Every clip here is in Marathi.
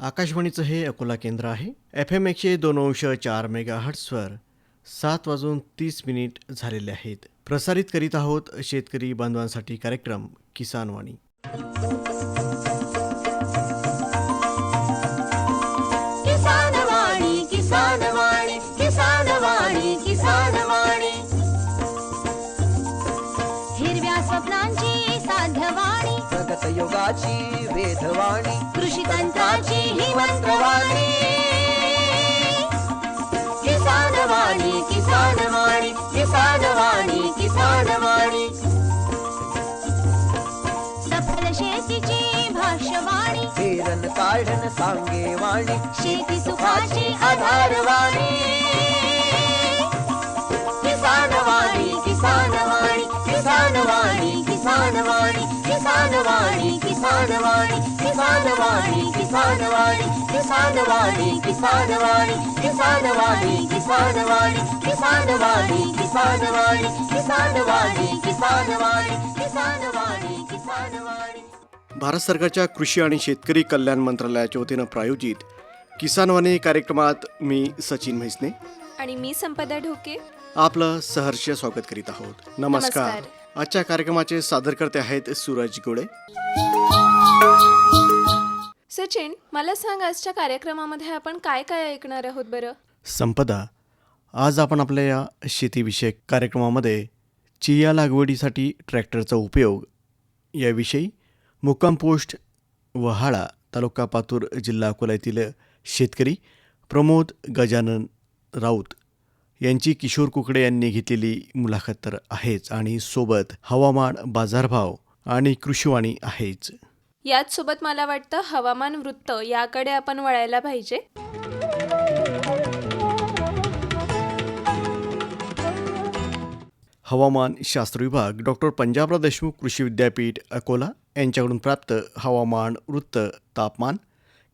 आकाशवाणीचं हे अकोला केंद्र आहे. FM 102.4 मेगाहर्ट्झवर 7:30 झालेले आहेत. प्रसारित करीत आहोत शेतकरी बांधवांसाठी कार्यक्रम किसानवाणी. किसानवाणी किसानवाणी किसानवाणी किसानवाणी हिरव्या स्वप्नांची साध्यवाणी प्रगत युगाची वेधवाणी कृषी तंत्राची ही मंत्रवाणी किसानवाणी किसानवाणी किसानवाणी किसानवाणी सफल शेतीची भाष्यवाणी पेरन काढन सांगे वाणी शेती सुखाची आधारवाणी किसानवाणी किसानवाणी किसानवाणी किसानवाणी किसानवाणी किसानवाणी किसानवाणी किसानवाणी किसानवाणी किसानवाणी किसानवाणी किसानवाणी किसानवाणी किसानवाणी किसानवाणी किसानवाणी किसानवाणी किसानवाणी. भारत सरकारच्या कृषी आणि शेतकरी कल्याण मंत्रालयाच्या वतीनं प्रायोजित किसानवाणी कार्यक्रमात मी सचिन म्हैसने आणि मी संपदा ढोके आपलं सहर्ष स्वागत करीत आहोत. नमस्कार. आजच्या कार्यक्रमाचे सादरकर्ते आहेत सूरज गोळे. सचिन, मला सांग, आजच्या कार्यक्रमामध्ये आपण काय काय ऐकणार आहोत बरं? संपदा, आज आपण आपल्या या शेतीविषयक कार्यक्रमामध्ये चिया लागवडीसाठी ट्रॅक्टरचा उपयोग याविषयी मुक्काम पोस्ट वहाळा, तालुका पातूर, जिल्हा अकोला येथील शेतकरी प्रमोद गजानन राऊत यांची किशोर कुकडे यांनी घेतलेली मुलाखत तर आहेच, आणि सोबत हवामान, बाजारभाव आणि कृषीवाणी आहेच. याच सोबत मला वाटतं हवामान वृत्त याकडे आपण वळायला पाहिजे. हवामान शास्त्र विभाग डॉक्टर पंजाबराव देशमुख कृषी विद्यापीठ अकोला यांच्याकडून प्राप्त हवामान वृत्त. तापमान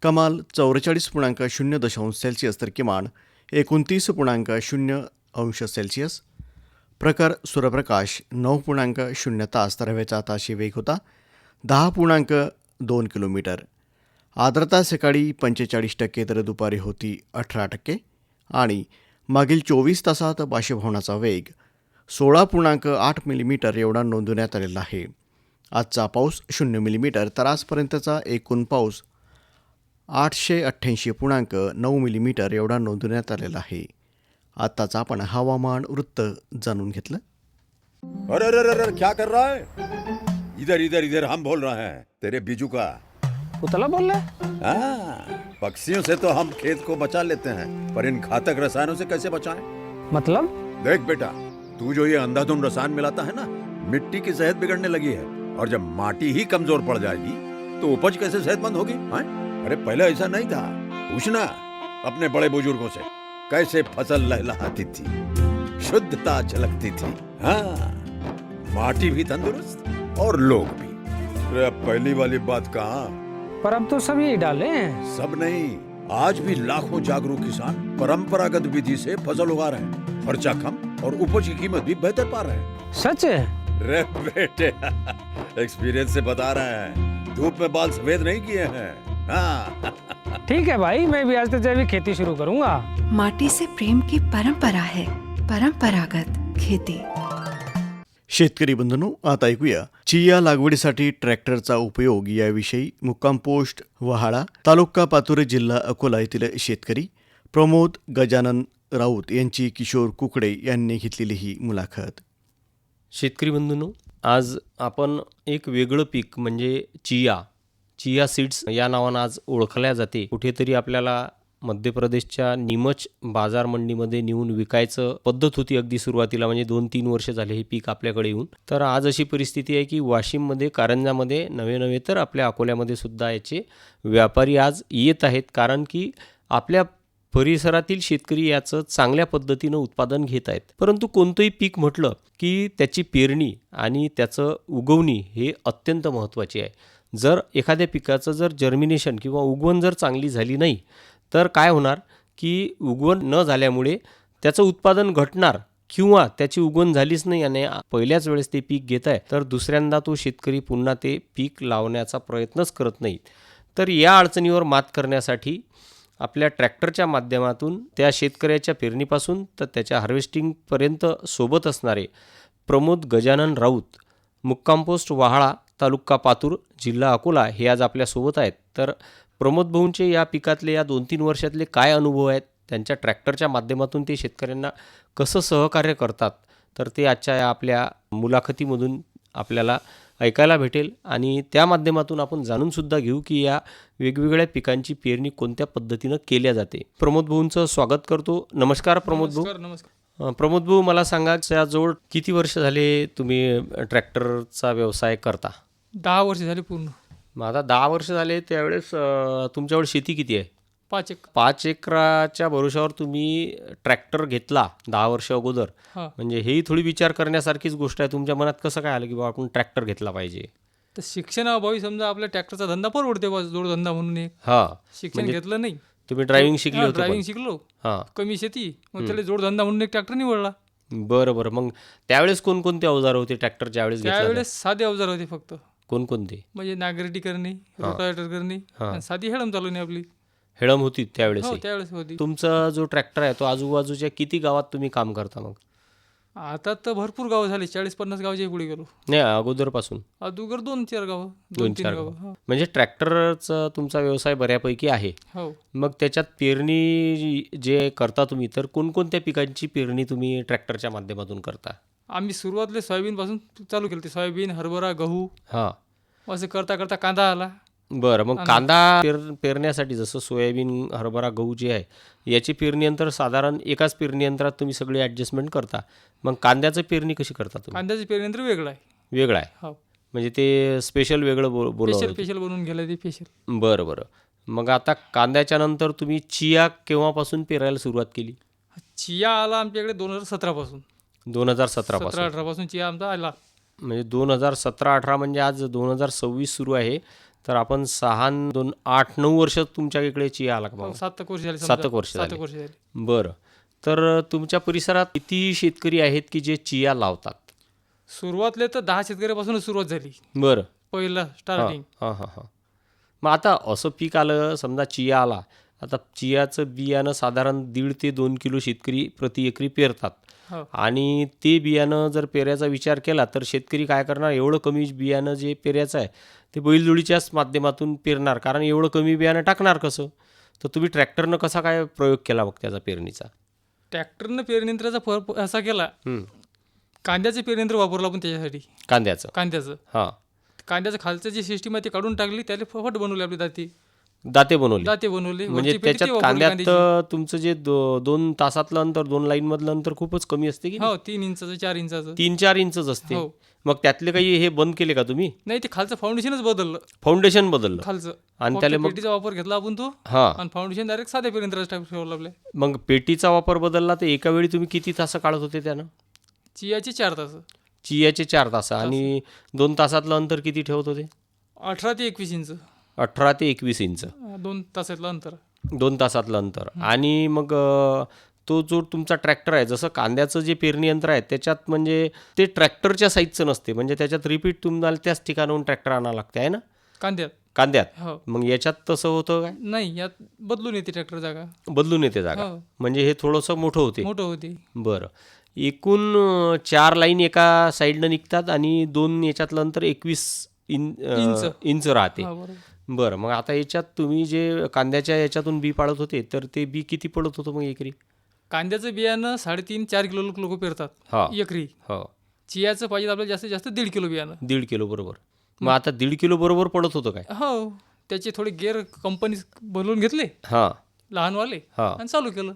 कमाल 44.0 तर किमान 29.0 प्रखर सूर्यप्रकाश 9.0 तास तर हवेचा ताशी वेग होता 10.2 किलोमीटर. आर्द्रता सकाळी 45% तर दुपारी होती 18% आणि मागील 24 तासात बाष्पीभवनाचा वेग 16.8 मिलीमीटर एवढा नोंदवण्यात आलेला आहे. आजचा पाऊस 0 मिलीमीटर तर आजपर्यंतचा एकूण पाऊस 888.9 मिलीमीटर एवढा नोंदवण्यात आलेला आहे. आताचा आपण हवामान वृत्त जाणून घेतलं. अरे अरे अरे क्या कर रहा है? इधर इधर इधर हम बोल रहे हैं तेरे बीजू का. उतला बोल रहा है? हाँ, पक्षियों से तो हम खेत को बचा लेते हैं, पर इन घातक रसायनों से कैसे बचाएं? मतलब? देख बेटा, तू जो ये अंधाधुंध रसायन मिलाता है ना, मिट्टी की सेहत बिगड़ने लगी है. और जब माटी ही कमजोर पड़ जाएगी तो उपज कैसे सेहतमंद होगी? हाँ? अरे पहले ऐसा नहीं था. पूछना अपने बड़े बुजुर्गों से, कैसे फसल लहलहाती थी, शुद्धता झलकती थी. हाँ, माटी भी तंदुरुस्त और लोग भी. अरे अब पहली वाली बात कहाँ? पर अब तो सब यही डाले हैं. सब नहीं, आज भी लाखों जागरूक किसान परंपरागत विधि से फसल उगा रहे हैं. खर्चा कम और उपज की कीमत भी बेहतर पा रहे हैं. सच है? रे बेटे, एक्सपीरियंस से बता रहे हैं. धूप में बाल सफेद नहीं किए हैं. हाँ. ठीक है भाई, मैं भी आज से जैविक खेती शुरू करूंगा. माटी से प्रेम की परंपरा है, परंपरागत खेती. शेतकरी बंधूंनो, आता ऐकूया चिया लागवडीसाठी ट्रॅक्टरचा उपयोग याविषयी मुक्काम पोस्ट वहाळा, तालुका पातूर, जिल्हा अकोला येथील शेतकरी प्रमोद गजानन राऊत यांची किशोर कुकडे यांनी घेतलेली ही मुलाखत. शेतकरी बंधूंनो, आज आपण एक वेगळं पीक म्हणजे चिया सीड्स या नावानं आज ओळखल्या जाते. कुठेतरी आपल्याला मध्य प्रदेशच्या नीमच बाजार मंडीमध्ये नेऊन विकायचं पद्धत होती अगदी सुरुवातीला, म्हणजे 2-3 वर्ष झाले हे पीक आपल्याकडे येऊन. तर आज अशी परिस्थिती आहे की वाशिममध्ये, कारंजामध्ये नवे तर आपल्या अकोल्यामध्ये सुद्धा याचे व्यापारी आज येत आहेत, कारण की आपल्या परिसरातील शेतकरी याचं चांगल्या पद्धतीनं उत्पादन घेत आहेत. परंतु कोणतंही पीक म्हटलं की त्याची पेरणी आणि त्याचं उगवणी हे अत्यंत महत्त्वाचे आहे. जर एखाद्या पिकाचं जर जर्मिनेशन किंवा उगवण जर चांगली झाली नाही तर काय होणार की उगवण न झाल्यामुळे त्याचं उत्पादन घटणार, किंवा त्याची उगवण झालीच नाही आणि पहिल्याच वेळेस ते पीक घेत आहे तर दुसऱ्यांदा तो शेतकरी पुन्हा ते पीक लावण्याचा प्रयत्नच करत नाही. तर या अडचणीवर मात करण्यासाठी आपल्या ट्रॅक्टरच्या माध्यमातून त्या शेतकऱ्याच्या पेरणीपासून तर त्याच्या हार्वेस्टिंगपर्यंत सोबत असणारे प्रमोद गजानन राऊत, मुक्काम पोस्ट वहाळा, तालुका पातूर, जिल्हा अकोला हे आज आपल्यासोबत आहेत. तर प्रमोद भाऊंचे या पिकातले या 2-3 वर्षातले काय अनुभव आहेत, त्यांच्या ट्रॅक्टरच्या माध्यमातून ते शेतकऱ्यांना कसं सहकार्य करतात, तर ते आजच्या या आपल्या मुलाखतीमधून आपल्याला ऐकायला भेटेल आणि त्या माध्यमातून आपण जाणूनसुद्धा घेऊ की या वेगवेगळ्या पिकांची पेरणी कोणत्या पद्धतीनं केल्या जाते. प्रमोद भाऊंचं स्वागत करतो. नमस्कार प्रमोद भाऊ. नमस्कार. प्रमोद भाऊ, मला सांगा याजवळ किती वर्ष झाले तुम्ही ट्रॅक्टरचा व्यवसाय करता? 10 वर्ष झाली पूर्ण. मग आता 10 वर्ष झाले, त्यावेळेस तुमच्यावर शेती किती आहे? 5 एक. 5 एकराच्या भरोशावर तुम्ही ट्रॅक्टर घेतला 10 वर्ष अगोदर. हा. म्हणजे हेही थोडी विचार करण्यासारखीच गोष्ट आहे. तुमच्या मनात कसं काय आलं की बाबा आपण ट्रॅक्टर घेतला पाहिजे? तर शिक्षणाअभावी समजा आपल्या ट्रॅक्टरचा धंदा परवडते बा, जोडधंदा म्हणून एक. हां, शिक्षण घेतलं नाही. तुम्ही ड्रायव्हिंग शिकले होते ड्रायव्हिंग पण? शिकलो. हां, कमी शेती, मग त्याला जोडधंदा म्हणून एक ट्रॅक्टर निवडला. बरं बरं. मग त्यावेळेस कोणकोणते अवजार होते ट्रॅक्टर ज्यावेळेस घेतला? त्यावेळेस साधे अवजार होते फक्त. कोणकोणते? म्हणजे नांगरटी करणे, रोटावेटर करणे आणि साधी हेळम चालवणे आपली. हेळम होती त्यावेळेस? हो, त्यावेळेस होती. तुमचा जो ट्रॅक्टर आहे तो आजूबाजूच्या किती गावात तुम्ही काम करता मग? आता तर भरपूर गावं झाली, 40-50 गावच्या पुढे गेलो. नाही, अगोदरपासून अगोदर 2-4 गावं, 2-4 2-3 गावं. गावं. म्हणजे ट्रॅक्टरचा तुमचा व्यवसाय बऱ्यापैकी आहे. हो. मग त्याच्यात पेरणी जे करता तुम्ही, तर कोणकोणत्या पिकांची पेरणी तुम्ही ट्रॅक्टरच्या माध्यमातून करता? आम्ही सुरुवातले सोयाबीनपासून चालू केलं. ते सोयाबीन, हरभरा, गहू हां, असं करता करता कांदा आला. बरं. मग कांदा पेरण्यासाठी जसं सोयाबीन, हरभरा, गहू जे आहे याची पेरणी यंत्र साधारण एकाच पेरणी यंत्रात तुम्ही सगळी ॲडजस्टमेंट करता. मग कांद्याचं पेरणी कशी करता तुम्ही? कांद्याचं पेरणी वेगळं आहे. वेगळं आहे, हो. म्हणजे ते स्पेशल वेगळं बोलवलं? स्पेशल बनवून गेलं ते स्पेशल. बरं बरं. मग आता कांद्याच्या नंतर तुम्ही चिया केव्हापासून पेरायला सुरुवात केली? चिया आला आमच्याकडे 2017 पासून. 2017 पासून? 17-18 पासून चिया आमचा आला. म्हणजे 2017-18 म्हणजे आज 2026 सुरू आहे, तर आपण 8-9 वर्ष तुमच्या इकडे चिया आला का बाबा? 7 वर्ष झाली. 7 वर्ष 7 झाली. वर्ष झाली. बरं. तर तुमच्या परिसरात किती शेतकरी आहेत की जे चिया लावतात? सुरुवातले तर 10 शेतकऱ्यापासूनच सुरुवात झाली. बरं. पहिला स्टार्टिंग. हां हां हां. मग आता असं पीक आलं, समजा चिया आला, आता चियाचं बियाणं साधारण 1.5 ते 2 किलो शेतकरी प्रति एकरी पेरतात. हो. आणि ते बियाणं जर पेरायचा विचार केला तर शेतकरी काय करणार? एवढं कमी बियाणं जे पेरायचं आहे ते बैलजोडीच्याच माध्यमातून पेरणार, कारण एवढं कमी बियाणं टाकणार कसं? तर तुम्ही ट्रॅक्टरनं कसा काय प्रयोग केला मग त्याचा पेरणीचा? ट्रॅक्टरनं पेरणीयंत्राचा असा केला, कांद्याचं पेरणीयंत्र वापरलं आपण त्याच्यासाठी. कांद्याचं हां, कांद्याचं खालचं जी सिस्टीम आहे ती काढून टाकली, त्याला फट बनवली आपली दाते बनवले. बनवले. म्हणजे वरची पेटी त्याच्यात ती वापरली कांद्यात कांद्याची. तुमचं जे 2 तासातलं अंतर, 2 लाईनमधलं अंतर खूपच कमी असते की हो, 3 इंचाचं 4 इंचाचं. 3-4 इंचच असते. हो. मग त्यातले काही हे बंद केले का तुम्ही? नाही, ते खालचं फाउंडेशनच बदललं. फाउंडेशन बदललं खालचं आणि फक्त त्याला मग पेटीचा वापर घेतला आपण तो, हां, आणि फाउंडेशन डायरेक्ट साध्या पेरणीयंत्राचा ठेवलं आपल्या. मग पेटीचा वापर बदलला तर एका वेळी तुम्ही किती तास काढत होते त्यानं? चियाची 4 तास. चियाचे 4 तास. आणि 2 तासातलं अंतर किती ठेवत होते? 18 ते 21 इंच. 18 ते 21 इंच. 2 तासातलं अंतर. 2 तासातलं अंतर. आणि मग तो जो तुमचा ट्रॅक्टर आहे, जसं कांद्याचं जे पेरणी यंत्र आहे त्याच्यात म्हणजे ते ट्रॅक्टरच्या साईजचं नसते, म्हणजे त्याच्यात रिपीट तुम्हाला त्याच ठिकाणाहून ट्रॅक्टर आणावं लागते आहे ना कांद्यात? हो. मग याच्यात तसं होतं काय? नाही, यात बदलून येते ट्रॅक्टर जागा. बदलून येते जागा. हो. म्हणजे हे थोडंसं मोठं होते. बरं. एकूण 4 लाईन एका साईडनं निघतात आणि 2 याच्यातलं अंतर 21 इंच राहते. हा, बरोबर. बरं. मग आता याच्यात तुम्ही जे कांद्याच्या याच्यातून बी पाडत होते, तर ते बी किती पडत होतं मग एकरी? कांद्याचं बियाणं 3.5-4 किलो लोक पेरतात एकरी. हो. चियाचं पाहिजे आपल्याला जास्तीत जास्त 1.5 किलो बियाणं. 1.5 किलो बरोबर. मग आता 1.5 किलो बरोबर पडत होतं काय? हो. त्याचे थोडे गेअर कंपनी बनवून घेतले हां, लहानवाले, हां. आणि चालू केलं.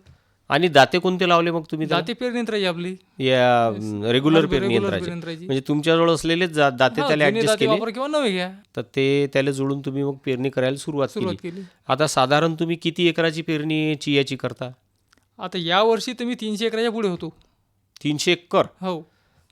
आणि दाते कोणते लावले मग तुम्ही त्याला? दाते पेरणीयंत्राची आपली या रेग्युलर पेरणी regular यंत्राचे? पेरणीयंत्राची. म्हणजे तुमच्याजवळ असलेले दाते हा, त्याला जुने ऍडजस्ट दाते केले, वापर किंवा नवे घ्या. तर ते त्याला जोडून तुम्ही मग पेरणी करायला सुरुवात केली. केली. आता साधारण तुम्ही किती एकराची पेरणी चियाची करता? आता या वर्षी तुम्ही 300 एकराच्या पुढे होतो. 300 एकर? हो.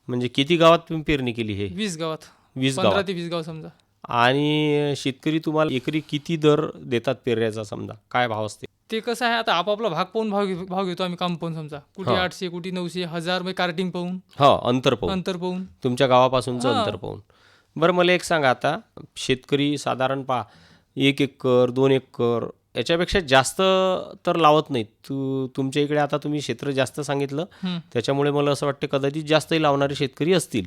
म्हणजे किती गावात तुम्ही पेरणी केली? हे 20 गावात. 20 15 गावात. ते 20 गाव समजा. आणि शेतकरी तुम्हाला एकरी किती दर देतात पेरण्याचा? समजा काय भाव असते ते? कसं आहे, आता आपापला भाग पाहून भाव घेतो आम्ही. काम पाहून समजा कुठे हा. 800, कुठे 900, 1000, म्हणजे कार्टिंग पाहून, हो, अंतर पाहून, अंतर पाहून. तुमच्या गावापासूनचं हा. अंतर पाहून. बरं, मला एक सांगा, आता शेतकरी साधारण 1 एकर 2 एकर याच्यापेक्षा जास्त तर लावत नाहीत. तुमच्या इकडे आता तुम्ही क्षेत्र जास्त सांगितलं, त्याच्यामुळे मला असं वाटतं कदाचित जास्तही लावणारे शेतकरी असतील.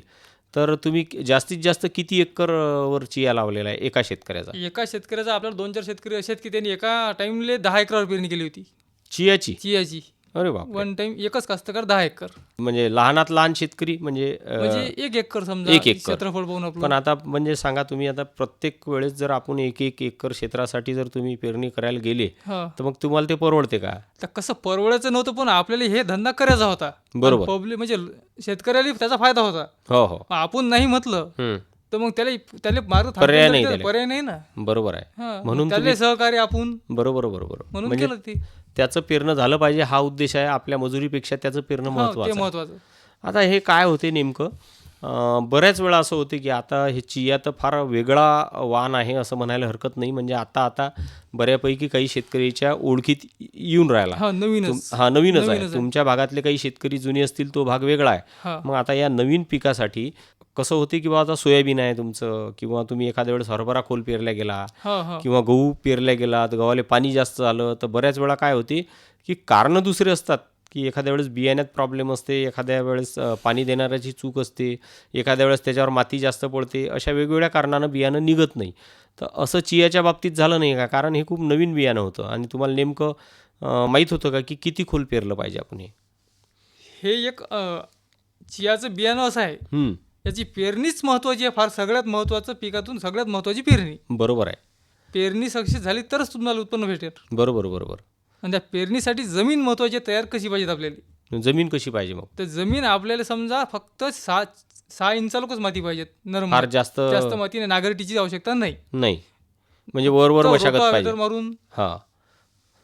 तर तुम्ही जास्तीत जास्त किती एकर वर चिया लावलेला आहे एका शेतकऱ्याचा? एका शेतकऱ्याचा आपल्याला 2-4 शेतकरी असे आहेत की त्यांनी एका टाइमले 10 एकरावर पेरणी केली होती चियाची. अरे बाप, वन टाइम एकच कास्तकार 10 एकर म्हणजे लहानात लहान शेतकरी म्हणजे म्हणजे 1 एकर समजा 1 एकर क्षेत्रफळ पाहून आपलं. पण आता म्हणजे सांगा तुम्ही, आता प्रत्येक वेळेस जर आपण 1-1 एकर क्षेत्रासाठी जर तुम्ही पेरणी करायला गेले हा. तर मग तुम्हाला ते परवडते का? तर कसं परवडायचं नव्हतं, पण आपल्याला हे धंदा करायचा होता. बरोबर. पब्लिक म्हणजे शेतकऱ्याला त्याचा फायदा होता. हो हो. मग आपण नाही म्हटलं हम्म. तर मग त्याला मार्ग पर्याय थांबवून नाही द्यायचा, त्याला. पर्याय नाही ना. बरोबर आहे. हा, म्हणून त्याला तुम्ही- सहकार्य आपण बरोबर म्हणून म्हणजे केलं ते. त्याचं पेरणं झालं पाहिजे हा उद्देश आहे. आपल्या मजुरीपेक्षा त्याचं पेरणं हा, ते महत्त्वाचं आहे. महत्वाचं. आता हे काय होते नेमकं, बऱ्याच वेळा असं होते की आता हे चिया तर फार वेगळा वाण आहे असं म्हणायला हरकत नाही. म्हणजे आता बऱ्यापैकी काही शेतकऱ्याच्या ओळखीत येऊन राहिला. हा, नवीनच नवीनच आहे. तुमच्या भागातले काही शेतकरी जुने असतील, तो भाग वेगळा आहे. हा. मग आता या नवीन पिकासाठी कसं होते की आता सोयाबीन आहे तुमचं, किंवा तुम्ही एखाद्या वेळेस हरभरा खोल पेरल्या गेला, हा हा किंवा गहू पेरल्या गेला तर गव्हाला पाणी जास्त झालं, तर बऱ्याच वेळा काय होते की कारणं दुसरे असतात. की एखाद्या वेळेस बियाण्यात प्रॉब्लेम असते, एखाद्या वेळेस पाणी देणाऱ्याची चूक असते, एखाद्या वेळेस त्याच्यावर माती जास्त पडते. अशा वेगवेगळ्या कारणानं बियाणं निघत नाही. तर असं चियाच्या बाबतीत झालं नाही का? कारण हे खूप नवीन बियाणं होतं आणि तुम्हाला नेमकं माहीत होतं का की किती खोल पेरलं पाहिजे आपण हे? हे एक चियाचं बियाणं असं आहे, हम्म, याची पेरणीच महत्वाची आहे. फार सगळ्यात महत्वाचं, पिकातून सगळ्यात महत्वाची पेरणी. बरोबर आहे. पेरणी सक्सेस झाली तरच तुम्हाला उत्पन्न भेटेल. बरोबर. आणि त्या पेरणीसाठी जमीन महत्वाची आहे. तयार कशी पाहिजेत आपल्याला? जमीन कशी पाहिजे मग? तर जमीन आपल्याला समजा फक्त 6 इंचालोकच माती पाहिजेत, नरम. फार जास्त मातीने नागरिटीची आवश्यकता नाही. म्हणजे वर तर मशागत पाहिजे. रोटावेटर मारून हा,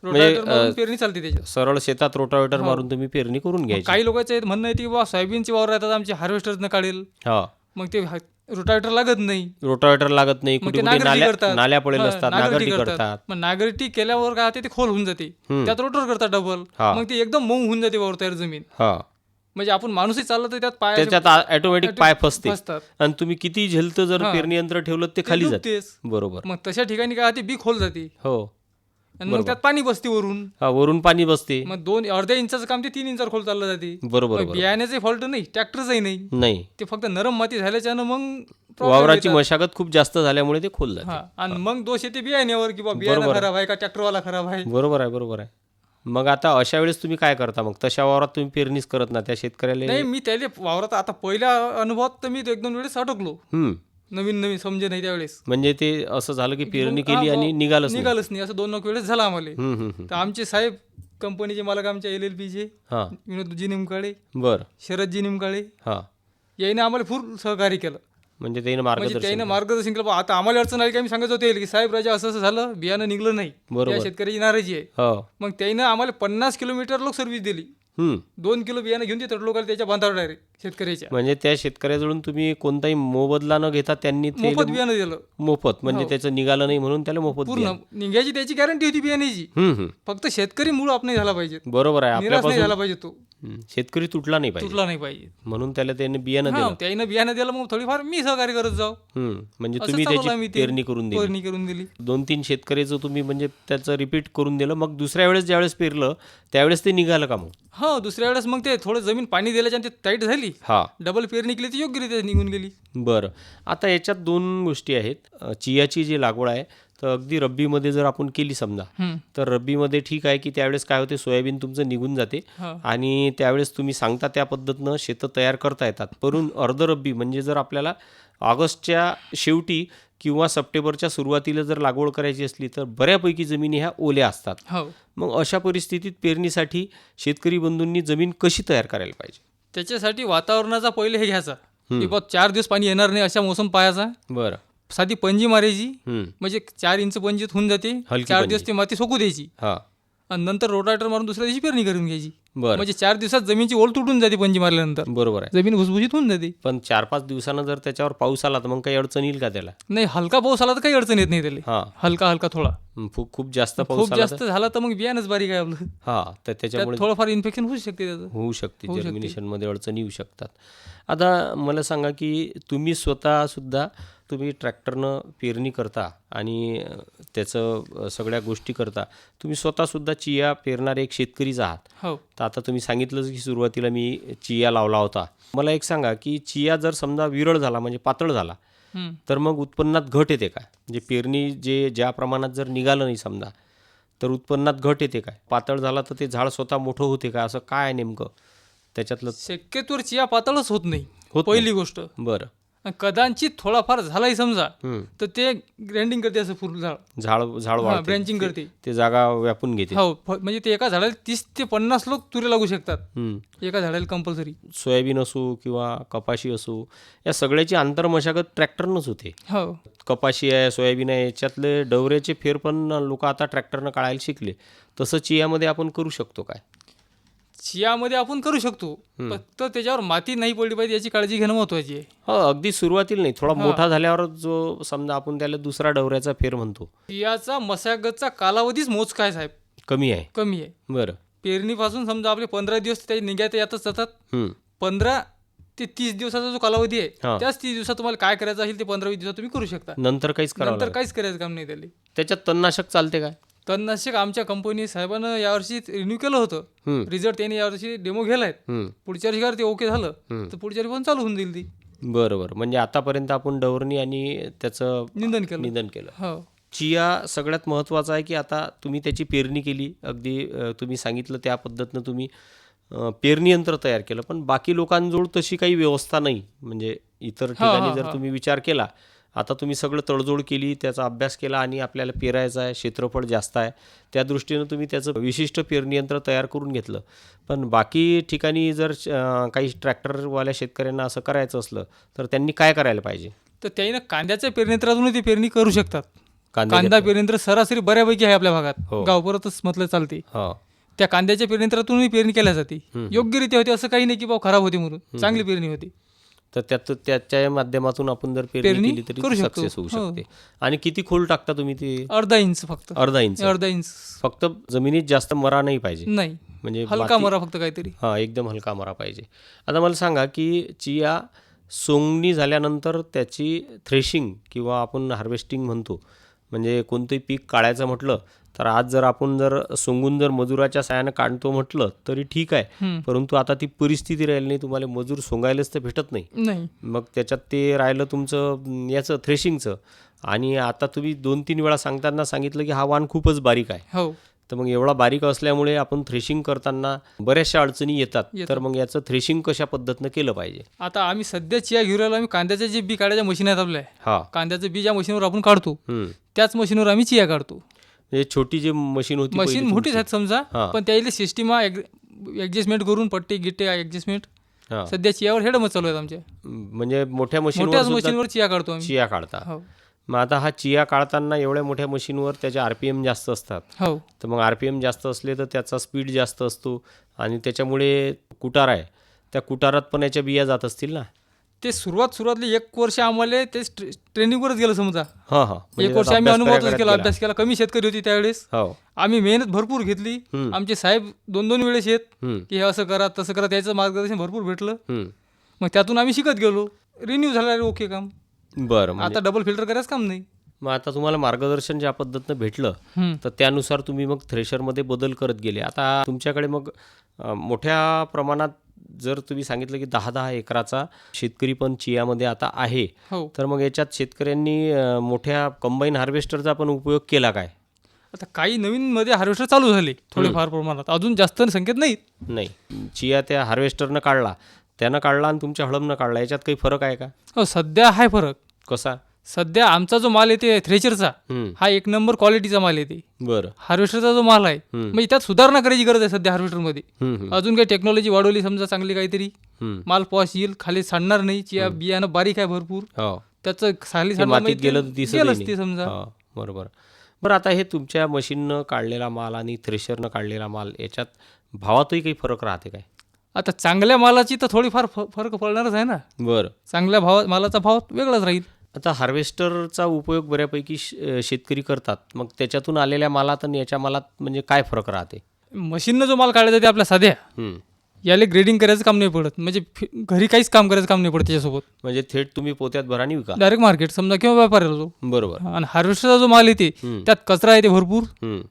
रोटावेटर मारून पेरणी चालते त्याच्यात. सरळ शेतात रोटावेटर मारून तुम्ही पेरणी करून घ्यायची. काही लोकांचं म्हणणं आहे की बाबा सोयाबीनची वावर राहतात आमचे, हार्वेस्टरनं काढेल, हा, मग ते रोटावेटर लागत नाही. रोटावेटर लागत नाही. मग कुठे ते कुठे नांगरटी करतात. नाल्या पडेल हा, असतात, नांगरटी नागरटी करतात. मग नांगरटी केल्यावर काय होते, ते खोल होऊन जाते, त्यात रोटर करतात डबल. हा. मग ते एकदम मऊ होऊन जाते वावर तयार जमीन. हा, म्हणजे आपण माणूसही चाललं तर त्यात त्याच्यात ऑटोमॅटिक पाय फसते फसतात. आणि तुम्ही किती झेलतं जर हा. पेरणी यंत्र ठेवलं ते खाली जाते. डुबतेच. बरोबर. मग तशा ठिकाणी काय होते, बी खोल जाते हो, आणि मग त्यात पाणी बसते वरून. हा, वरून पाणी बसते. मग अर्ध्या इंचाचं काम ते 3 इंचावर खोल चाललं जाते. बरोबर. मग बियाण्याचे फॉल्ट नाही, ट्रॅक्टरचंही नाही, नाही, ते फक्त नरम माती झाल्याच्यानं मग problem वावराची येतात. मशागत खूप जास्त झाल्यामुळे ते खोल जाते. हा, आणि मग दोष येते बियाण्यावर, की बियाणं बरोबर. खराब आहे का ट्रॅक्टरवाला खराब आहे. बरोबर आहे. मग आता अशा वेळेस तुम्ही काय करता? मग तशा वावरात तुम्ही पेरणीच करत ना त्या शेतकऱ्याला? नाही, मी त्याला वावरात आता पहिल्या अनुभवात तर मी 1-2 वेळेस अटकलो. नवीन समजे नाही त्यावेळेस. म्हणजे ते असं झालं की पेरणी हा, केली आणि निघालच नाही. नाही, असं 2 वेळेस झालं आम्हाला. तर आमचे साहेब कंपनीचे मालक, आमच्या LLPचे हा, विनोदजी निमकाळे, बर, शरदजी निमकाळे, हा, याने आम्हाला फुल सहकार्य केलं. म्हणजे त्याने म्हणजे त्याने मार्गदर्शन. मार्गदर्शन केलं. आता आम्हाला अडचण आली की आम्ही सांगत होते की साहेब राजा असं झालं, बियाणं निघलं नाही, बरोबर. या शेतकऱ्याची नाराजी आहे. हो, मग त्यानं आम्हाला 50 किलोमीटर लोक सर्व्हिस दिली. 2 किलो बियाणं घेऊन देतात लोकांना त्याच्या बांधावर डायरेक्ट शेतकऱ्याच्या. म्हणजे त्या शेतकऱ्याजवळून तुम्ही कोणताही मोबदला न घेता त्यांनी ते मोफत बियाणं दिलं. मोफत म्हणजे त्याचं निघालं नाही म्हणून त्याला मोफत पूर्ण बियाणं. निघायची त्याची गॅरंटी होती बियाण्याची. फक्त शेतकरी मूळ आपण नाही झाला पाहिजे, बरोबर आहे. निराश नाही झाला आपल्यापासून पाहिजे, तो शेतकरी तुटला नाही पाहिजे तुटला नाही पाहिजे. म्हणून त्याला त्याने बियाणं हा, दिलं. त्यानं बियाणं दिलं, मग थोडीफार मी सहकार्य करत जाऊ. म्हणजे असं तुम्ही चालवलं त्याची आम्ही ते. पेरणी करून दिली. पेरणी करून दिली. 2-3 शेतकऱ्याचं तुम्ही म्हणजे त्याचं रिपीट करून दिलं. मग दुसऱ्या वेळेस ज्यावेळेस पेरलं त्यावेळेस ते निघालं का मग? हा, दुसऱ्या वेळेस मग ते थोडं जमीन पाणी दिल्याच्या ते टाईट झाली. हा, डबल पेरणी केली ती योग्यरित्या निघून गेली. बरं. आता याच्यात 2 गोष्टी आहेत. चियाची जी लागवड आहे तर अगदी रब्बीमध्ये जर आपण केली समजा, तर रब्बीमध्ये ठीक आहे की त्यावेळेस काय होते, सोयाबीन तुमचं निघून जाते हा. आणि त्यावेळेस तुम्ही सांगता त्या पद्धतीनं शेतं तयार करता येतात. पण अर्ध रब्बी म्हणजे जर आपल्याला ऑगस्टच्या शेवटी किंवा सप्टेंबरच्या सुरुवातीला जर लागवड करायची असली तर बऱ्यापैकी जमिनी ह्या ओल्या असतात. हो, मग अशा परिस्थितीत पेरणीसाठी शेतकरी बंधूंनी जमीन कशी तयार करायला पाहिजे? त्याच्यासाठी वातावरणाचा पहिले हे घ्यायचा की बा 4 दिवस पाणी येणार नाही अशा मोसम पाहायचा. बरं. साधी पंजी मारायची, हम्म. म्हणजे 4 इंच पंजीत होऊन जाते. हलकी 4 पंजी. दिवस ती माती सोकू द्यायची हा, आणि नंतर रोटावेटर मारून दुसऱ्या दिवशी पेरणी करून घ्यायची. बरं. म्हणजे 4 दिवसात जमीनची ओल तुटून जाते पंजी मारल्यानंतर, बरोबर आहे. जमीन भुसभुशीत होऊन जाते. पण 4-5 दिवसानं जर त्याच्यावर पाऊस आला तर मग काही अडचण येईल का त्याला? नाही, हलका पाऊस आला तर काही अडचण येत नाही त्याला. हा, हलका थोडा. खूप जास्त पाऊस खूप आला जास्त झाला तर मग बियाणंच बारीक आहे आपलं, हा, तर त्यात त्याच्यामुळे थोडंफार इन्फेक्शन होऊ शकते त्याचं. होऊ शकते. होऊ शकते. जर्मिनेशनमध्ये अडचणी येऊ शकतात. आता मला सांगा की तुम्ही स्वतः सुद्धा तुम्ही ट्रॅक्टरनं पेरणी करता आणि त्याचं सगळ्या गोष्टी करता, तुम्ही स्वतःसुद्धा चिया पेरणारे एक शेतकरीच आहात. हो. तर आता तुम्ही सांगितलंच की सुरुवातीला मी चिया लावला होता. मला एक सांगा की चिया जर समजा विरळ झाला म्हणजे पातळ झाला तर मग उत्पन्नात घट येते काय? म्हणजे पेरणी ज्या प्रमाणात जर निघालं नाही समजा तर उत्पन्नात घट येते काय? पातळ झाला तर ते झाड स्वतः मोठं होते का? असं काय आहे नेमकं त्याच्यातलं? शक्यतोवर चिया पातळच होत नाही, होत पहिली गोष्ट. बरं. आणि कदाचित थोडाफार झालाही समजा हम्म. तर ते ग्राइंडिंग करते असं फुल झाड. झाड वाढते. ब्रँचिंग करते. ते जागा व्यापून घेते. हो, म्हणजे ते एका झाडाला 30 ते 50 लोक तुरे लागू शकतात. हम्म. एका झाडाला कंपल्सरी. सोयाबीन असो किंवा कपाशी असो, या सगळ्याची आंतरमशागत ट्रॅक्टरनंच होते. हो. कपाशी आहे, सोयाबीन आहे, याच्यातले डवऱ्याचे फेर पण लोक आता ट्रॅक्टरनं काढायला शिकले. तसं चियामध्ये आपण करू शकतो काय? चियामध्ये आपण करू शकतो, फक्त त्याच्यावर माती नाही पडली पाहिजे याची काळजी घेणं महत्वाची आहे. हो, अगदी सुरुवातीला नाही, थोडा मोठा झाल्यावर जो समजा आपण त्याला दुसरा डवऱ्याचा फेर म्हणतो. चियाचा मशागतचा कालावधीच मोजका आहे साहेब, कमी आहे. कमी आहे. बरं. पेरणीपासून समजा आपले 15 दिवस त्याची निघायला यातच जातात. 15 ते 30 दिवसाचा जो कालावधी आहे त्याच 30 दिवसात तुम्हाला काय करायचं असेल ते 15-20 दिवसात तुम्ही करू शकता. नंतर काहीच करावं नंतर लागत काहीच करायचं काम नाही त्याला. त्याच्यात तणनाशक चालते काय? तणनाशक आमच्या कंपनी साहेबांनं यावर्षी रिन्यू केलं होतं. रिझल्ट त्यांनी यावर्षी डेमो गेलाय. पुढच्या वर्षी ते ओके झालं तर पुढच्या वर्षी पण चालू होऊन जाईल ती. बरोबर. म्हणजे आतापर्यंत आपण डवरणी आणि त्याचं निंदन केलं. हो. चिया सगळ्यात महत्त्वाचा आहे की आता तुम्ही त्याची पेरणी केली, अगदी तुम्ही सांगितलं त्या पद्धतीनं तुम्ही पेरणी यंत्र तयार केलं, पण बाकी लोकांजवळ तशी काही व्यवस्था नाही. म्हणजे इतर ठिकाणी जर तुम्ही विचार केला, आता तुम्ही सगळं तडजोड केली, त्याचा अभ्यास केला आणि आपल्याला पेरायचं आहे, क्षेत्रफळ जास्त आहे, त्या दृष्टीनं तुम्ही त्याचं विशिष्ट पेरणी यंत्र तयार करून घेतलं. पण बाकी ठिकाणी जर काही ट्रॅक्टरवाल्या शेतकऱ्यांना असं करायचं असलं तर त्यांनी काय करायला पाहिजे? तर त्याने कांद्याच्या पेरणीयंत्रातून ती पेरणी करू शकतात. कांदा पेरणीयंत्र सरासरी बऱ्यापैकी आहे आपल्या भागात, गावभरातच म्हटलं चालते. त्या कांद्याच्या पेरणीयंत्रातूनही पेरणी केल्या जाते. योग्यरित्या होते, असं काही नाही की बाबा खराब होते म्हणून, चांगली पेरणी होती. तर त्याच्या माध्यमातून आपण जर पेरणी केली तरी सक्सेस होऊ शकते. आणि किती खोल टाकता तुम्ही ते? अर्धा इंच फक्त. अर्धा इंच फक्त. जमिनीत जास्त मरा नाही पाहिजे, नाही, म्हणजे हलका मरा फक्त काहीतरी. एकदम हलका मरा पाहिजे. आता मला सांगा की चिया सोंगणी झाल्यानंतर त्याची थ्रेशिंग किंवा आपण हार्वेस्टिंग म्हणतो, म्हणजे कोणतंही पीक काढायचं म्हटलं तर आज जर आपण सोंगून जर मजुराच्या साहाय्यानं काढतो म्हटलं तरी ठीक आहे, परंतु आता ती परिस्थिती राहिली नाही, तुम्हाला मजूर सोंगायलाच तर भेटत नाही. मग त्याच्यात ते राहिलं तुमचं याचं थ्रेशिंगचं. आणि आता तुम्ही 2-3 वेळा सांगताना सांगितलं की हा वाण खूपच बारीक आहे. हो. तर मग एवढा बारीक असल्यामुळे आपण थ्रेशिंग करताना बऱ्याचशा अडचणी येतात. तर मग याचं थ्रेशिंग कशा पद्धतीनं केलं पाहिजे? आता आम्ही सध्या चिया घेऊन राहिलो, आम्ही कांद्याचे जे बी काढायच्या मशीन आहेत आपल्या, कांद्याचं बी ज्या मशीनवर आपण काढतो त्याच मशीनवर आम्ही चिया काढतो. छोटी जी मशीन होती, मशीन मोठीच आहेत समजा, पण त्याला सिस्टीम ॲडजस्टमेंट करून पट्टी गिट्टे ॲडजस्टमेंट सध्या चियावर हेडमच चालू आहेत आमच्या. म्हणजे मोठ्या मशीनवर चिया काढतो आम्ही. चिया काढता. मग आता हा चिया काढताना एवढ्या मोठ्या मशीनवर त्याचे RPM जास्त असतात. हो. तर मग RPM जास्त असले तर त्याचा स्पीड जास्त असतो आणि त्याच्यामुळे कुटार आहे, त्या कुटारात पण याच्या बिया जात असतील ना? ते सुरुवातली 1 वर्ष आम्हाला ते ट्रेनिंगवरच गेलं समजा. 1 वर्ष म्हणजे आम्ही अनुभवातच केला, अभ्यास केला. कमी शेतकरी होती त्यावेळेस. आम्ही मेहनत भरपूर घेतली. आमचे साहेब 2-2 वेळेस येत की हे असं करा तसं करा, त्याचं मार्गदर्शन भरपूर भेटलं. मग त्यातून आम्ही शिकत गेलो. रिन्यू झाला ओके काम. बरं. आता डबल फिल्टर करायचं काम नाही. मग आता तुम्हाला मार्गदर्शन ज्या पद्धतीनं भेटलं तर त्यानुसार तुम्ही मग थ्रेशरमध्ये बदल करत गेले. आता तुमच्याकडे मग मोठ्या प्रमाणात जर तुम्ही सांगितलं की 10-10 एकराचा शेतकरी पण चियामध्ये आता आहे, तर मग याच्यात शेतकऱ्यांनी मोठ्या कंबाईन हार्वेस्टरचा पण उपयोग केला काय? आता काही नवीन मध्ये हार्वेस्टर चालू झाले थोडेफार प्रमाणात, अजून जास्त संख्येत नाही. चिया त्या हार्वेस्टरनं काढला, त्यानं काढला आणि तुमच्या हळमनं काढला, याच्यात काही फरक आहे का? हो, सध्या आहे फरक. कसा? सध्या आमचा जो माल येते थ्रेचरचा हा 1 नंबर क्वालिटीचा माल येते. बरं. हार्वेस्टरचा जो माल आहे म्हणजे त्यात सुधारणा करायची गरज आहे सध्या हार्वेस्टरमध्ये. अजून काही टेक्नॉलॉजी वाढवली समजा चांगली काहीतरी, माल पॉश येईल, खाली सांडणार नाही. चिया बियाणं बारीक आहे भरपूर, त्याचं खाली मातीत गेलं दिसत समजा. बरं. आता हे तुमच्या मशीननं काढलेला माल आणि थ्रेशरनं काढलेला माल याच्यात भावातही काही फरक राहते काय? आता चांगल्या मालाची तर थोडीफार फरक पडणारच आहे ना. बरं. चांगल्या मालाचा भाव वेगळाच राहील. आता हार्वेस्टरचा उपयोग बऱ्यापैकी शेतकरी करतात, मग त्याच्यातून आलेल्या मालात आणि याच्या मालात म्हणजे काय फरक राहते? मशीननं जो माल काढला जाते आपल्या साध्या याला ग्रेडिंग करायचं काम नाही पडत, म्हणजे घरी काहीच काम करायचं काम नाही पडत त्याच्यासोबत. म्हणजे थेट तुम्ही पोत्यात भरा आणि विका. डायरेक्ट मार्केट समजा किंवा व्यापाऱ्याला जो. बरोबर. आणि हार्वेस्टरचा जो माल येते त्यात कचरा येते भरपूर,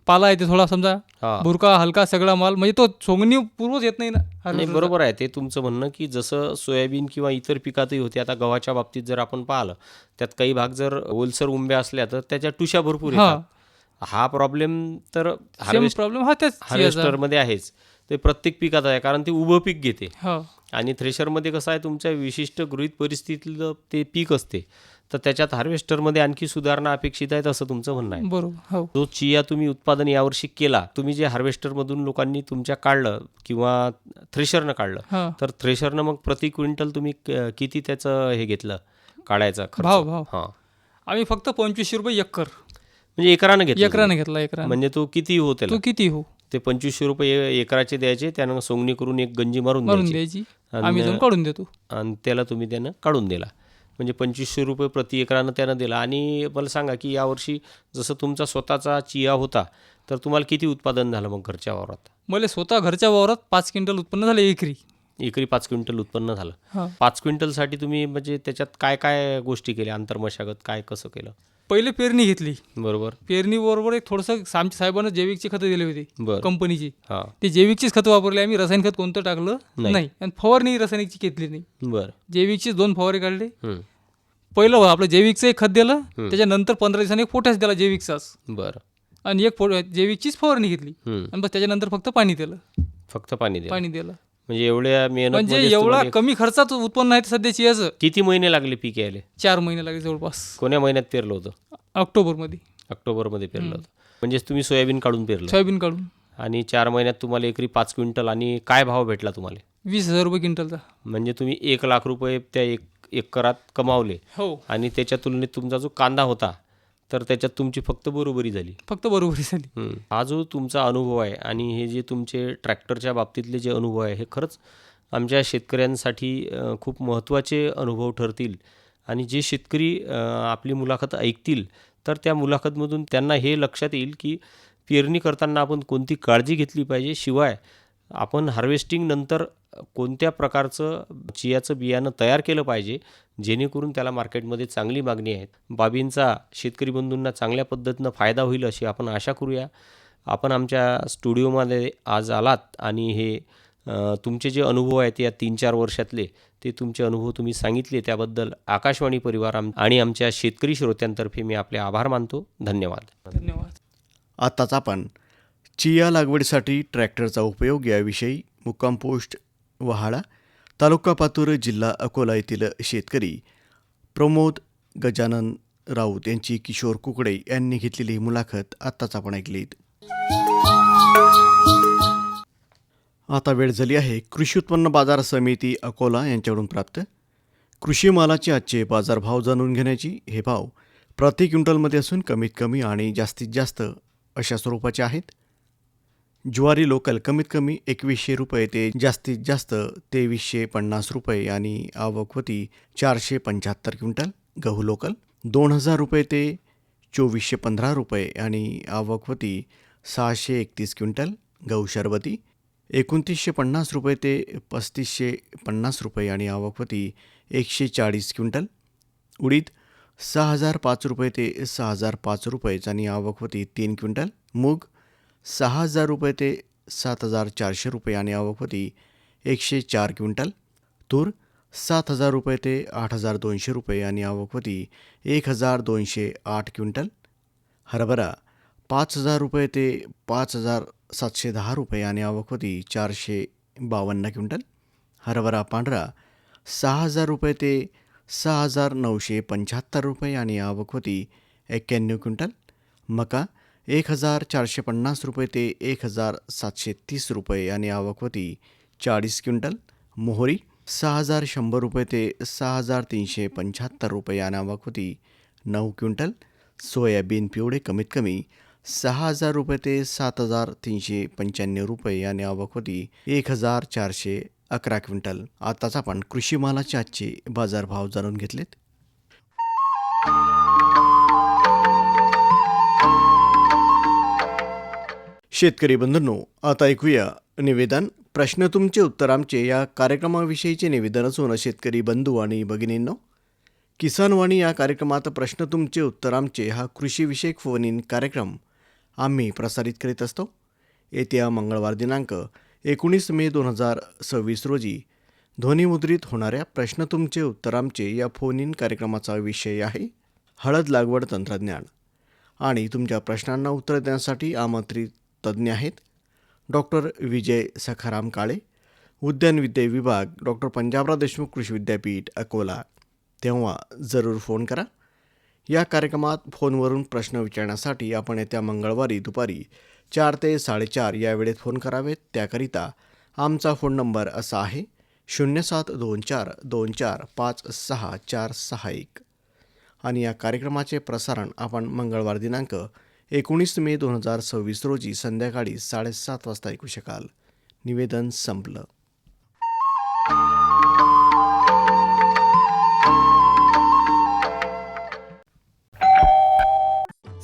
पाला येते थोडा समजा, बुरका हलका सगळा माल, म्हणजे तो सोंगणी पूर्वच येत नाही ना. नाही, बरोबर आहे ते तुमचं म्हणणं, की जसं सोयाबीन किंवा इतर पिकातही होते. आता गव्हाच्या बाबतीत जर आपण पाहिलं, त्यात काही भाग जर ओलसर उंब्या असल्या तर त्याच्या टुशा भरपूर येतात. हा प्रॉब्लेम तर प्रॉब्लेम हा त्याच हार्वेस्टरमध्ये आहेच. ते प्रत्येक पिकात आहे, कारण ते उभं पीक घेते. आणि थ्रेशरमध्ये कसं आहे, तुमच्या विशिष्ट गृहीत परिस्थितीतलं ते पीक असते, तर त्याच्यात हार्वेस्टरमध्ये आणखी सुधारणा अपेक्षित आहे, असं तुमचं म्हणणं आहे. बरोबर. जो चिया तुम्ही उत्पादन यावर्षी केला, तुम्ही जे हार्वेस्टरमधून लोकांनी तुमच्या काढलं किंवा थ्रेशरनं काढलं, तर थ्रेशरनं मग प्रति क्विंटल तुम्ही किती त्याचं हे घेतलं काढायचा खर्च? भाव हां, आम्ही फक्त 2500 रुपये एकर, म्हणजे एकरानं घेतला. एकरानं घेतला. एकरानं म्हणजे तो किती हो त्याला? तो किती हो ते 2500 रुपये एकराचे द्यायचे, त्यानं सोंगणी करून एक गंजी मारून द्यायची, आम्ही जाऊन काढून देतो. आणि त्याला तुम्ही त्यानं काढून दिला, म्हणजे 2500 रुपये प्रति एकरानं त्यानं दिला. आणि मला सांगा की यावर्षी जसं तुमचा स्वतःचा चिया होता, तर तुम्हाला किती उत्पादन झालं मग घरच्या वावरात? मला स्वतः घरच्या वावरात 5 क्विंटल उत्पन्न झालं एकरी 5 क्विंटल उत्पन्न झालं. 5 क्विंटलसाठी तुम्ही म्हणजे त्याच्यात काय काय गोष्टी केल्या, आंतरमशागत काय कसं केलं? पहिले पेरणी घेतली. बरोबर. पेरणी बरोबर एक थोडंसं आमच्या साहेबांना जैविकची खतं दिली होती कंपनीची. हां, ते जैविकचीच खतं वापरली आम्ही, रासायनिक खत कोणतं टाकलं नाही. आणि फवारणी रासायनिकची घेतली नाही. बरं. जैविकची 2 फवारे काढले. पहिलं आपलं जैविकचं एक खत दिलं, त्याच्यानंतर 15 दिवसांनी एक पोटॅश दिला जैविकचाच. बरं. आणि एक जैविकचीच फवारणी घेतली. आणि बस त्याच्यानंतर फक्त पाणी दिलं. पाणी दिलं. म्हणजे म्हणजे एवढा कमी खर्चात उत्पन्न आहे सध्या चियाचं. किती महिने लागले पीक यायला? 4 महिने लागले जवळपास. कोण्या महिन्यात पेरलं होतं? ऑक्टोबरमध्ये पेरलं होतं. म्हणजे तुम्ही सोयाबीन काढून पेरलं? सोयाबीन काढून. आणि 4 महिन्यात तुम्हाला एकरी 5 क्विंटल. आणि काय भाव भेटला तुम्हाला? 20,000 रुपये क्विंटलचा. म्हणजे तुम्ही 1,00,000 रुपये त्या एकरात कमावले. हो. आणि त्याच्या तुलनेत तुमचा जो कांदा होता, तर त्याच्यात तुमची फक्त बरोबरी झाली. हा जो तुमचा अनुभव आहे आणि हे जे तुमचे ट्रॅक्टरच्या बाबतीतले जे अनुभव आहे, हे खरंच आमच्या शेतकऱ्यांसाठी खूप महत्त्वाचे अनुभव ठरतील. आणि जे शेतकरी आपली मुलाखत ऐकतील, तर त्या मुलाखतमधून त्यांना हे लक्षात येईल की पेरणी करताना आपण कोणती काळजी घेतली पाहिजे, शिवाय आपण हार्वेस्टिंग नंतर कोणत्या प्रकारचं चियाचं बियाणं तयार केलं पाहिजे, जेणेकरून त्याला मार्केटमध्ये चांगली मागणी आहे. बाबींचा शेतकरी बंधूंना चांगल्या पद्धतीनं फायदा होईल अशी आपण आशा करूया. आपण आमच्या स्टुडिओमध्ये आज आलात आणि हे तुमचे जे अनुभव आहेत या 3-4 वर्षातले, ते तुमचे अनुभव तुम्ही सांगितले, त्याबद्दल आकाशवाणी परिवार आणि आमच्या शेतकरी श्रोत्यांतर्फे मी आपले आभार मानतो. धन्यवाद. आत्ताच आपण चिया लागवडीसाठी ट्रॅक्टरचा उपयोग याविषयी मुक्काम पोस्ट वहाळा, तालुका पातूर, जिल्हा अकोला येथील शेतकरी प्रमोद गजानन राऊत यांची किशोर कुकडे यांनी घेतलेली मुलाखत आत्ताच आपण ऐकलीत. आता वेळ झाली आहे कृषी उत्पन्न बाजार समिती अकोला यांच्याकडून प्राप्त कृषी मालाचे आजचे बाजारभाव जाणून घेण्याची. हे भाव प्रति क्विंटलमध्ये असून कमीत कमी आणि जास्तीत जास्त अशा स्वरूपाचे आहेत. ज्वारी लोकल कमीत कमी 2100 रुपये ते जास्तीत जास्त 2350 रुपये आणि आवक होती 475 क्विंटल. गहू लोकल 2000 रुपये ते 2415 रुपये आणि आवक होती 631 क्विंटल. गहू शरबती 2950 रुपये ते 3550 रुपये आणि आवक होती 140 क्विंटल. उडीद 6005 रुपये ते 6005 रुपयेच आणि आवक होती 3 क्विंटल. मूग 6000 रुपये ते 7400 रुपये आणि आवक होती 104 क्विंटल. तूर 7000 रुपये ते 8200 रुपये आणि आवक होती 1208 क्विंटल. हरभरा 5000 रुपये ते 5710 रुपये आणि आवक होती 452 क्विंटल. हरभरा पांढरा 6000 रुपये ते 6975 रुपये आणि आवक होती 91 क्विंटल. मका 1450 रुपये ते 1730 रुपये आणि आवक होती 40 क्विंटल. मोहरी 6100 रुपये ते 6375 रुपये आणि आवक होती 9 क्विंटल. सोयाबीन पिवळे कमीत कमी 6000 रुपये ते 7395 रुपये आणि आवक होती 1411 क्विंटल. आताच आपण कृषी मालाचे आजचे बाजारभाव जाणून घेतलेत. शेतकरी बंधूंनो, आता ऐकूया निवेदन प्रश्न तुमचे उत्तर आमचे या कार्यक्रमाविषयीचे निवेदन असून शेतकरी बंधू आणि भगिनींनो, किसानवाणी या कार्यक्रमात प्रश्न तुमचे उत्तर आमचे हा कृषीविषयक फोन इन कार्यक्रम आम्ही प्रसारित करीत असतो. येत्या मंगळवार दिनांक 19 मे 2026 रोजी ध्वनिमुद्रित होणाऱ्या प्रश्न तुमचे उत्तर आमचे या फोन इन कार्यक्रमाचा विषय आहे हळद लागवड तंत्रज्ञान. आणि तुमच्या प्रश्नांना उत्तर देण्यासाठी आमंत्रित तज्ज्ञ आहेत डॉक्टर विजय सखाराम काळे, उद्यानविद्या विभाग, डॉक्टर पंजाबराव देशमुख कृषी विद्यापीठ अकोला. तेव्हा जरूर फोन करा. या कार्यक्रमात फोनवरून प्रश्न विचारण्यासाठी आपण येत्या मंगळवारी दुपारी 4 ते 4:30 या वेळेत फोन करावेत. त्याकरिता आमचा फोन नंबर असा आहे 0724245661. आणि या कार्यक्रमाचे प्रसारण आपण मंगळवार दिनांक 19 मे 2026 रोजी संध्याकाळी 7:30 वाजता ऐकू शकाल. निवेदन संपलं.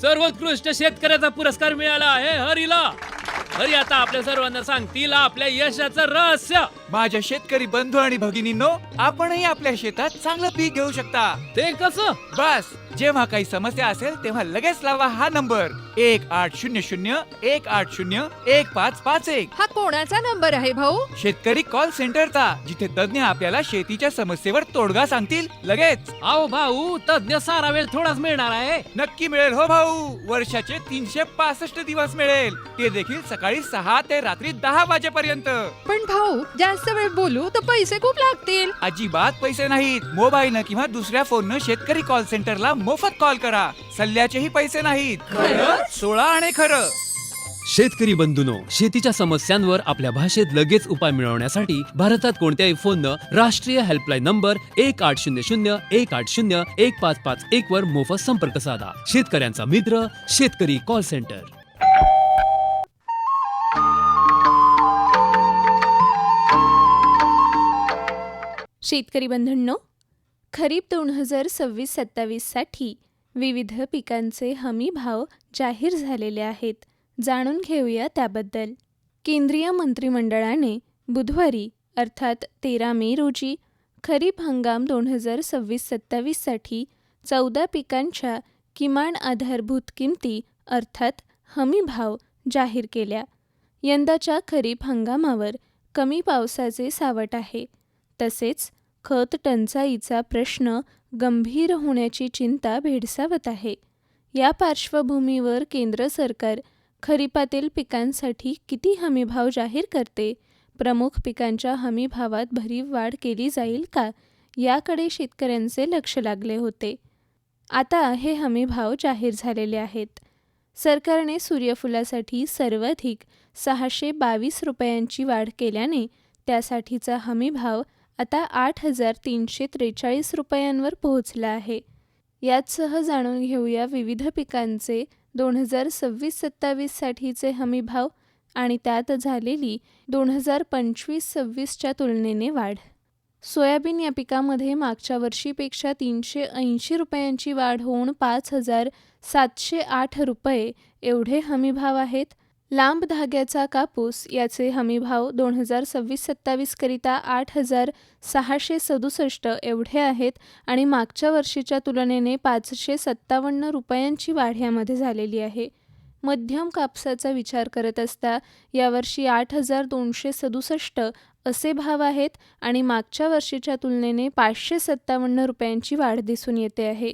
सर्वोत्कृष्ट शेतकऱ्याचा पुरस्कार मिळाला आहे हरीला. हरी आता आपल्या सर्वांना सांगतील आपल्या यशाचं रहस्य. माझ्या शेतकरी बंधू आणि भगिनींनो, आपणही आपल्या शेतात चांगलं पीक घेऊ शकता. ते कसं? बस जेव्हा काही समस्या असेल तेव्हा लगेच लावा हा नंबर 1800-180-1551. हा कोणाचा नंबर आहे भाऊ? शेतकरी कॉल सेंटरचा, जिथे तज्ञ आपल्याला शेतीच्या समस्येवर तोडगा सांगतील लगेच. अहो भाऊ, तज्ञ सारा वेळ थोडाच मिळणार आहे. नक्की मिळेल हो भाऊ. वर्षाचे 365 दिवस मिळेल, ते देखील सकाळी 6 ते रात्री 10 वाजेपर्यंत. पण भाऊ, जास्त वेळ बोलू तर पैसे खूप लागतील. अजिबात पैसे नाहीत. मोबाईलनं किंवा दुसऱ्या फोननं शेतकरी कॉल सेंटरला मोफत कॉल करा. सल्ल्याचेही पैसे नाहीत. 16 आणि खरं. शेतकरी बंधूंनो, शेतीच्या समस्यांवर आपल्या भाषेत लगेच उपाय मिळवण्यासाठी भारतात कोणत्याही फोननं राष्ट्रीय हेल्पलाईन नंबर 1800-180-1551 वर मोफत संपर्क साधा. शेतकऱ्यांचा मित्र शेतकरी कॉल सेंटर. शेतकरी बंधूंनो, खरीप 2026-27 साठी विविध पिकांचे हमी भाव जाहीर झालेले आहेत. जाणून घेऊया त्याबद्दल. केंद्रीय मंत्रिमंडळाने बुधवारी अर्थात 13 मे रोजी खरीप हंगाम 2026-27 साठी 14 पिकांच्या किमान आधारभूत किमती अर्थात हमी भाव जाहीर केल्या. यंदाच्या खरीप हंगामावर कमी पावसाचे सावट आहे. तसेच खत टंचाईचा प्रश्न गंभीर होण्याची चिंता भेडसावत आहे. या पार्श्वभूमीवर केंद्र सरकार खरीपातील पिकांसाठी किती हमीभाव जाहीर करते, प्रमुख पिकांच्या हमीभावात भरीव वाढ केली जाईल का, याकडे शेतकऱ्यांचे लक्ष लागले होते. आता हे हमीभाव जाहीर झालेले आहेत. सरकारने सूर्यफुलासाठी सर्वाधिक 622 रुपयांची वाढ केल्याने त्यासाठीचा हमीभाव आता 8,343 रुपयांवर पोहोचला आहे. याचसह जाणून घेऊया विविध पिकांचे 2026-27 साठीचे हमीभाव आणि त्यात झालेली 2025-26च्या तुलनेने वाढ. सोयाबीन या पिकामध्ये मागच्या वर्षीपेक्षा 380 रुपयांची वाढ होऊन 5,708 रुपये एवढे हमीभाव आहेत. लांब धाग्याचा कापूस याचे हमीभाव 2026-27 करिता 8,667 एवढे आहेत आणि मागच्या वर्षीच्या तुलनेने 557 रुपयांची वाढ यामध्ये झालेली आहे. मध्यम कापसाचा विचार करत असता यावर्षी 8,267 असे भाव आहेत आणि मागच्या वर्षीच्या तुलनेने 557 रुपयांची वाढ दिसून येते आहे.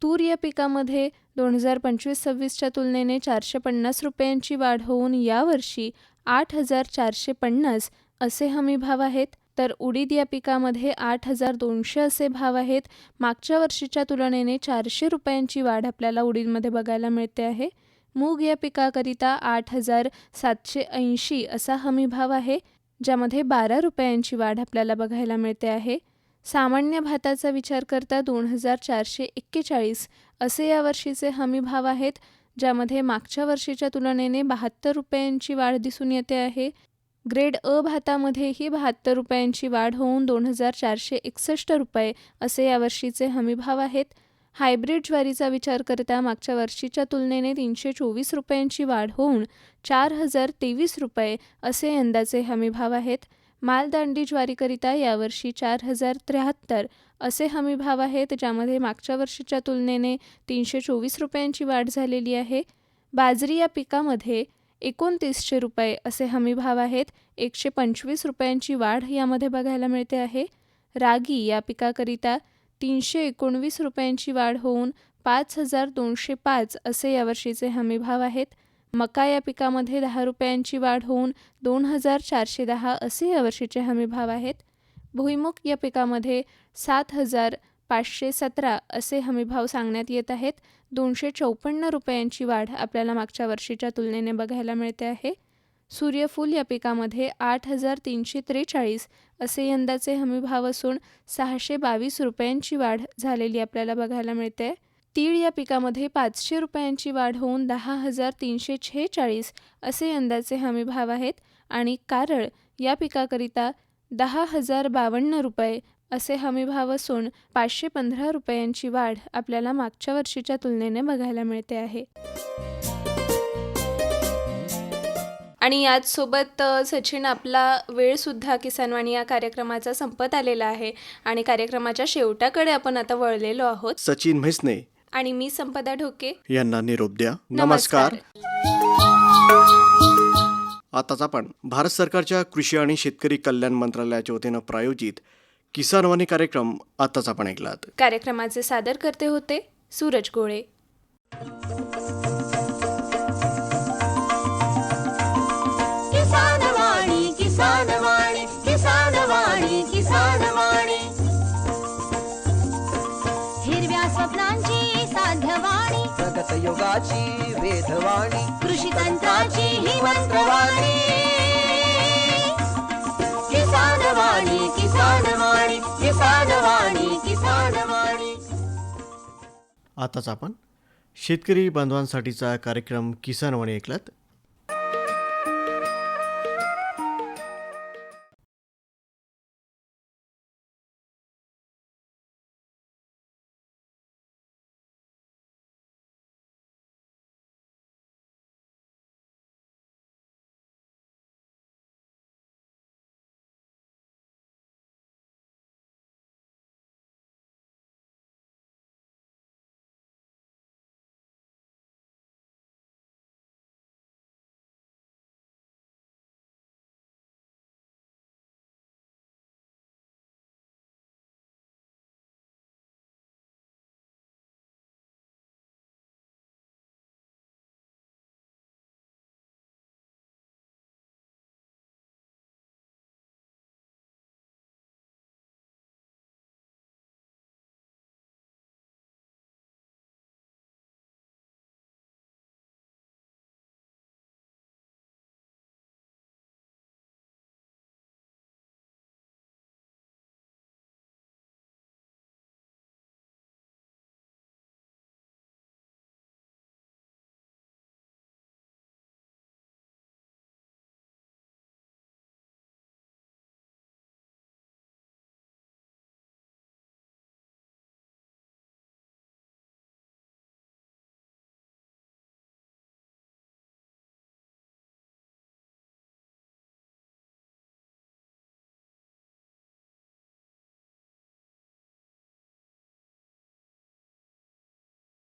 तूर या पिकामध्ये 2025-26च्या तुलनेने 450 रुपयांची वाढ होऊन यावर्षी 8,450 असे हमीभाव आहेत. तर उडीद या पिकामध्ये 8,200 असे भाव आहेत. मागच्या वर्षीच्या तुलनेने 400 रुपयांची वाढ आपल्याला उडीदमध्ये बघायला मिळते आहे. मूग या पिकाकरिता 8,780 असा हमीभाव आहे, ज्यामध्ये 12 रुपयांची वाढ आपल्याला बघायला मिळते आहे. सामान्य भाताचा विचार करता 2,441 असे यावर्षीचे हमीभाव आहेत, ज्यामध्ये मागच्या वर्षीच्या तुलनेने 72 रुपयांची वाढ दिसून येते आहे. ग्रेड अ भातामध्येही 72 रुपयांची वाढ होऊन 2,461 रुपये असे यावर्षीचे हमीभाव आहेत. हायब्रिड ज्वारीचा विचार करता मागच्या वर्षीच्या तुलनेने 324 रुपयांची वाढ होऊन 4,023 रुपये असे यंदाचे हमीभाव आहेत. मालदांडी ज्वारीकरिता यावर्षी 4,073 असे हमीभाव आहेत, ज्यामध्ये मागच्या वर्षीच्या तुलनेने 324 रुपयांची वाढ झालेली आहे. बाजरी या पिकामध्ये 2900 रुपये असे हमीभाव आहेत. 125 रुपयांची वाढ यामध्ये बघायला मिळते आहे. रागी या पिकाकरिता 319 रुपयांची वाढ होऊन 5,205 असे यावर्षीचे हमीभाव आहेत. मका या पिकामध्ये 10 रुपयांची वाढ होऊन 2,410 असे यावर्षीचे हमीभाव आहेत. भुईमुग या पिकामध्ये 7,517 असे हमीभाव सांगण्यात येत आहेत. 254 रुपयांची वाढ आपल्याला मागच्या वर्षीच्या तुलनेने बघायला मिळते आहे. सूर्यफूल या पिकामध्ये 8,343 असे यंदाचे हमीभाव असून 622 रुपयांची वाढ झालेली आपल्याला बघायला मिळते. तीळ या पिकामध्ये 500 रुपयांची वाढ होऊन 10,346 असे यंदाचे हमीभाव आहेत. आणि कारळ या पिकाकरिता 10,052 रुपये असे हमीभाव असून 515 रुपयांची वाढ आपल्याला मागच्या वर्षीच्या तुलनेने बघायला मिळते आहे. आणि याचसोबत सचिन, आपला वेळसुद्धा किसानवाणी या कार्यक्रमाचा संपत आलेला आहे आणि कार्यक्रमाच्या शेवटाकडे आपण आता वळलेलो आहोत. सचिन म्हैसने आणि मी संपदा ढोके यांना निरोप द्या. नमस्कार. आताच आपण भारत सरकारच्या कृषी आणि शेतकरी कल्याण मंत्रालयाच्या वतीनं प्रायोजित किसानवाणी कार्यक्रम आताच आपण ऐकलात. कार्यक्रमाचे सादर करते होते सूरज गोळे. किसानवाणी किसानवाणी किसानवाणी किसानवाणी हिरव्या स्वप्नांची साध्यवाणी प्रगत योगाची वेधवाणी कृषी तंत्राची ही मंत्रवाणी किसानवाणी किसानवाणी किसानवाणी किसानवाणी. आताच आपण शेतकरी बांधवांसाठीचा कार्यक्रम किसानवाणी ऐकलात.